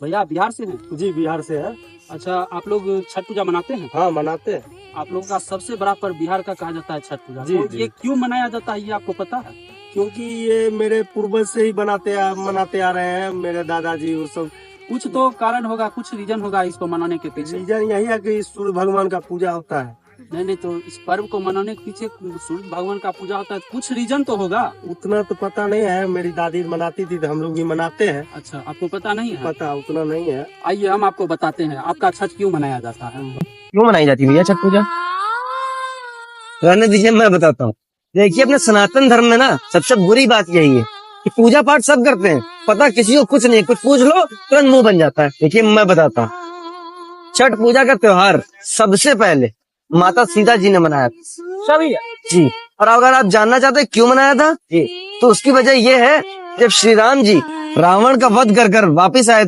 भैया बिहार से हैं? जी बिहार से है। अच्छा, आप लोग छठ पूजा मनाते हैं? हाँ मनाते हैं। आप लोगों का सबसे बड़ा पर्व बिहार का कहा जाता है छठ पूजा। जी, तो जी। ये क्यों मनाया जाता है, ये आपको पता है? क्योंकि ये मेरे पूर्वज से ही मनाते आ रहे हैं, मेरे दादाजी और सब। कुछ तो कारण होगा, कुछ रीजन होगा इसको मनाने के पीछे। रीजन यही है कि सूर्य भगवान का पूजा होता है। नहीं, तो इस पर्व को मनाने के पीछे सूर्य भगवान का पूजा होता है, कुछ रीजन तो होगा। उतना तो पता नहीं है, मेरी दादी मनाती थी तो हम लोग भी मनाते हैं। अच्छा, आपको पता नहीं है? पता उतना नहीं है। आइए हम आपको बताते हैं आपका छठ क्यों मनाया जाता है। क्यों मनाई जाती है भैया छठ पूजा? रहने दीजिए, मैं बताता हूँ। देखिए, अपने सनातन धर्म में ना सबसे बुरी बात यही है कि पूजा पाठ सब करते हैं, पता किसी को कुछ नहीं, कुछ पूछ लो तुरंत मुंह बन जाता है। देखिए मैं बताता हूँ, छठ पूजा का त्योहार सबसे पहले माता सीता जी ने मनाया था जी। और अगर आप जानना चाहते हैं क्यों मनाया था जी, तो उसकी वजह ये है, जब श्री राम जी रावण का वध कर वापिस आए थे